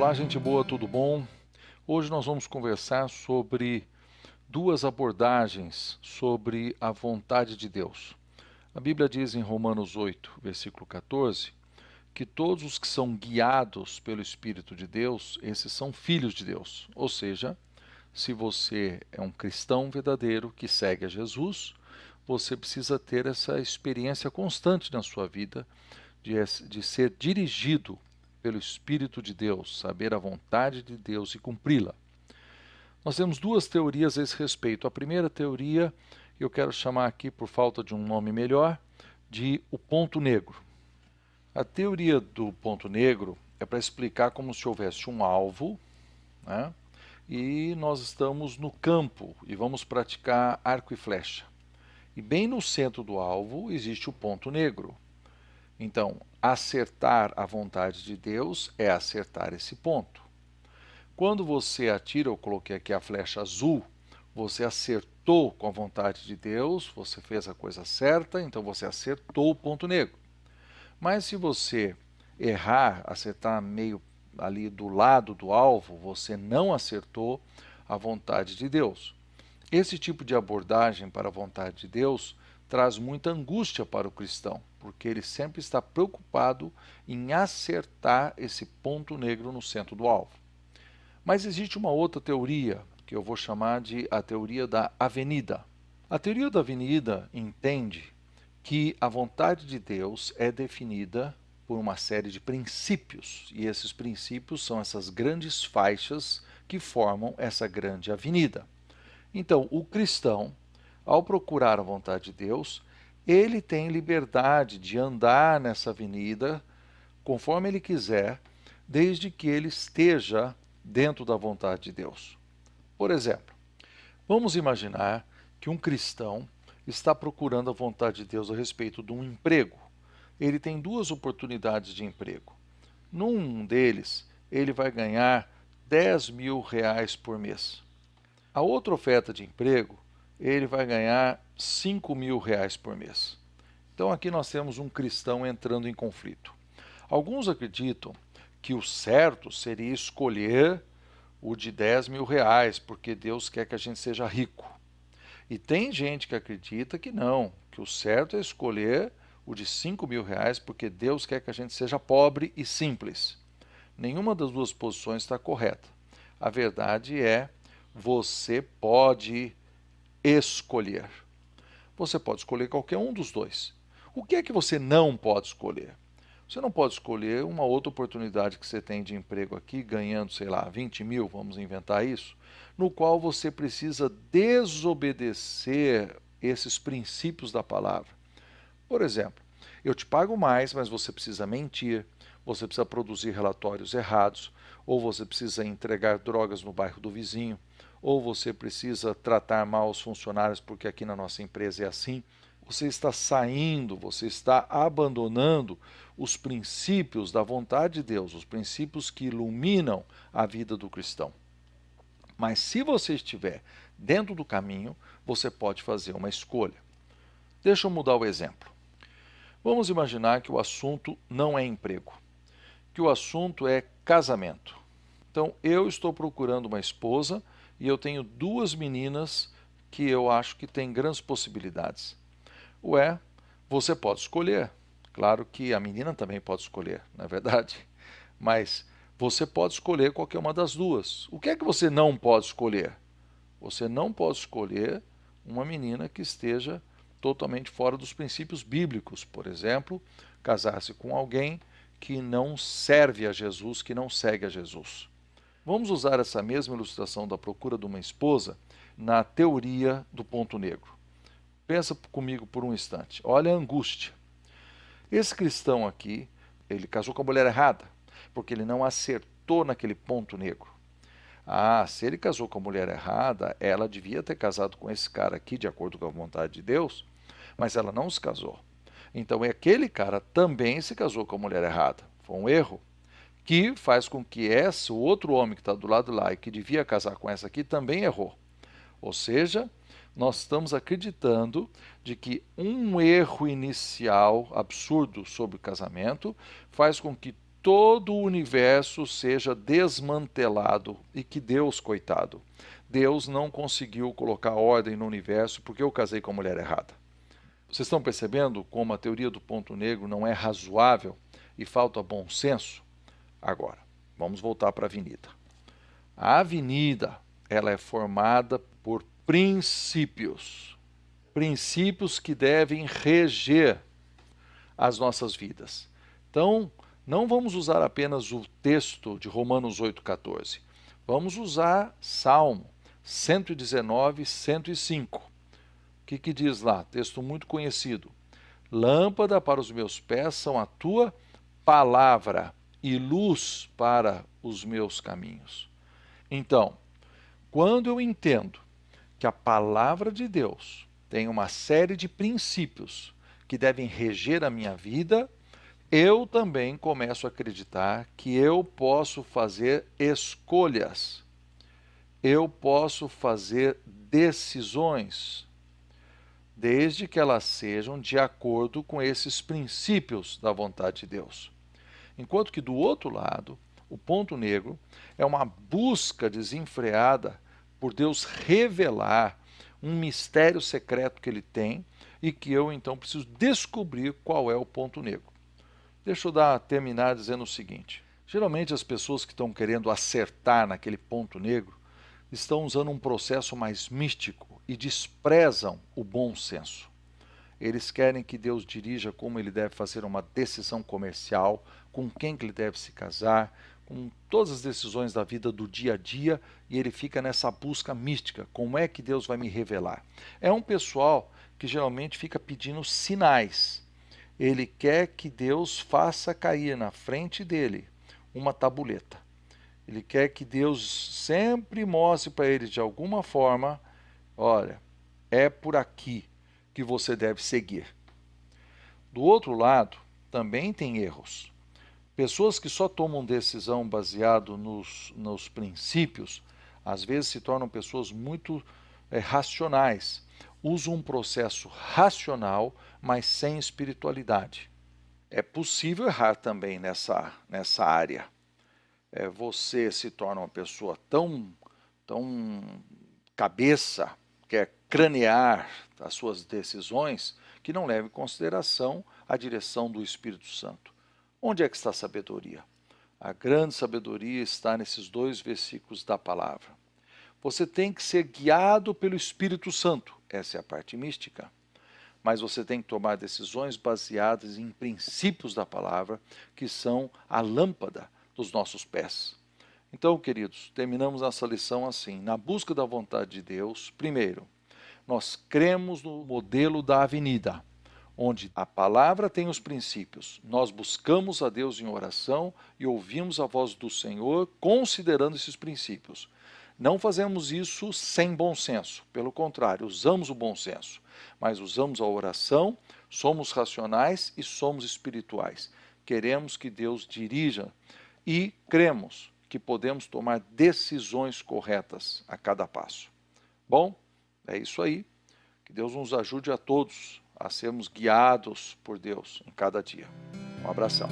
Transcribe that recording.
Olá, gente boa, tudo bom? Hoje nós vamos conversar sobre duas abordagens sobre a vontade de Deus. A Bíblia diz em Romanos 8, versículo 14, que todos os que são guiados pelo Espírito de Deus, esses são filhos de Deus. Ou seja, se você é um cristão verdadeiro que segue a Jesus, você precisa ter essa experiência constante na sua vida de ser dirigido pelo Espírito de Deus, saber a vontade de Deus e cumpri-la. Nós temos duas teorias a esse respeito. A primeira teoria, eu quero chamar aqui, por falta de um nome melhor, de o ponto negro. A teoria do ponto negro é para explicar como se houvesse um alvo, né? E nós estamos no campo e vamos praticar arco e flecha. E bem no centro do alvo existe o ponto negro. Então, acertar a vontade de Deus é acertar esse ponto. Quando você atira, eu coloquei aqui a flecha azul, você acertou com a vontade de Deus, você fez a coisa certa, então você acertou o ponto negro. Mas se você errar, acertar meio ali do lado do alvo, você não acertou a vontade de Deus. Esse tipo de abordagem para a vontade de Deus traz muita angústia para o cristão, porque ele sempre está preocupado em acertar esse ponto negro no centro do alvo. Mas existe uma outra teoria, que eu vou chamar de a teoria da avenida. A teoria da avenida entende que a vontade de Deus é definida por uma série de princípios, e esses princípios são essas grandes faixas que formam essa grande avenida. Então, o cristão, ao procurar a vontade de Deus, ele tem liberdade de andar nessa avenida conforme ele quiser, desde que ele esteja dentro da vontade de Deus. Por exemplo, vamos imaginar que um cristão está procurando a vontade de Deus a respeito de um emprego. Ele tem duas oportunidades de emprego. Num deles, ele vai ganhar R$ 10.000 por mês. A outra oferta de emprego, ele vai ganhar R$ 5.000 por mês. Então aqui nós temos um cristão entrando em conflito. Alguns acreditam que o certo seria escolher o de R$ 10.000, porque Deus quer que a gente seja rico. E tem gente que acredita que não, que o certo é escolher o de R$ 5.000, porque Deus quer que a gente seja pobre e simples. Nenhuma das duas posições está correta. A verdade é, você pode escolher. Você pode escolher qualquer um dos dois. O que é que você não pode escolher? Você não pode escolher uma outra oportunidade que você tem de emprego aqui, ganhando, sei lá, 20 mil, vamos inventar isso, no qual você precisa desobedecer esses princípios da palavra. Por exemplo, eu te pago mais, mas você precisa mentir, você precisa produzir relatórios errados, ou você precisa entregar drogas no bairro do vizinho, ou você precisa tratar mal os funcionários, porque aqui na nossa empresa é assim. Você está saindo, você está abandonando os princípios da vontade de Deus, os princípios que iluminam a vida do cristão. Mas se você estiver dentro do caminho, você pode fazer uma escolha. Deixa eu mudar o exemplo. Vamos imaginar que o assunto não é emprego, que o assunto é casamento. Então, eu estou procurando uma esposa e eu tenho duas meninas que eu acho que têm grandes possibilidades. Ué, você pode escolher. Claro que a menina também pode escolher, não é verdade? Mas você pode escolher qualquer uma das duas. O que é que você não pode escolher? Você não pode escolher uma menina que esteja totalmente fora dos princípios bíblicos. Por exemplo, casar-se com alguém que não serve a Jesus, que não segue a Jesus. Vamos usar essa mesma ilustração da procura de uma esposa na teoria do ponto negro. Pensa comigo por um instante. Olha a angústia. Esse cristão aqui, ele casou com a mulher errada, porque ele não acertou naquele ponto negro. Ah, se ele casou com a mulher errada, ela devia ter casado com esse cara aqui, de acordo com a vontade de Deus, mas ela não se casou. Então, aquele cara também se casou com a mulher errada. Foi um erro que faz com que o outro homem que está do lado lá e que devia casar com essa aqui também errou. Ou seja, nós estamos acreditando de que um erro inicial absurdo sobre o casamento faz com que todo o universo seja desmantelado e que Deus, coitado, Deus não conseguiu colocar ordem no universo porque eu casei com a mulher errada. Vocês estão percebendo como a teoria do ponto negro não é razoável e falta bom senso? Agora, vamos voltar para a avenida. A avenida, ela é formada por princípios. Princípios que devem reger as nossas vidas. Então, não vamos usar apenas o texto de Romanos 8,14. Vamos usar Salmo 119, 105. O que diz lá? Texto muito conhecido. Lâmpada para os meus pés são a tua palavra e luz para os meus caminhos. Então, quando eu entendo que a palavra de Deus tem uma série de princípios que devem reger a minha vida, eu também começo a acreditar que eu posso fazer escolhas, eu posso fazer decisões, desde que elas sejam de acordo com esses princípios da vontade de Deus. Enquanto que do outro lado, o ponto negro é uma busca desenfreada por Deus revelar um mistério secreto que ele tem e que eu então preciso descobrir qual é o ponto negro. Deixa eu terminar dizendo o seguinte. Geralmente as pessoas que estão querendo acertar naquele ponto negro estão usando um processo mais místico e desprezam o bom senso. Eles querem que Deus dirija como ele deve fazer uma decisão comercial, com quem que ele deve se casar, com todas as decisões da vida do dia a dia, e ele fica nessa busca mística, como é que Deus vai me revelar? É um pessoal que geralmente fica pedindo sinais. Ele quer que Deus faça cair na frente dele uma tabuleta. Ele quer que Deus sempre mostre para ele de alguma forma, olha, é por aqui que você deve seguir. Do outro lado, também tem erros. Pessoas que só tomam decisão baseado nos princípios, às vezes se tornam pessoas muito racionais. Usam um processo racional, mas sem espiritualidade. É possível errar também nessa área. Você se torna uma pessoa tão cabeça, quer cranear as suas decisões, que não leva em consideração a direção do Espírito Santo. Onde é que está a sabedoria? A grande sabedoria está nesses 2 versículos da palavra. Você tem que ser guiado pelo Espírito Santo, essa é a parte mística. Mas você tem que tomar decisões baseadas em princípios da palavra, que são a lâmpada dos nossos pés. Então, queridos, terminamos essa lição assim. Na busca da vontade de Deus, primeiro, nós cremos no modelo da avenida, onde a palavra tem os princípios. Nós buscamos a Deus em oração e ouvimos a voz do Senhor considerando esses princípios. Não fazemos isso sem bom senso, pelo contrário, usamos o bom senso, mas usamos a oração, somos racionais e somos espirituais. Queremos que Deus dirija e cremos que podemos tomar decisões corretas a cada passo. Bom, é isso aí. Que Deus nos ajude a todos a sermos guiados por Deus em cada dia. Um abração.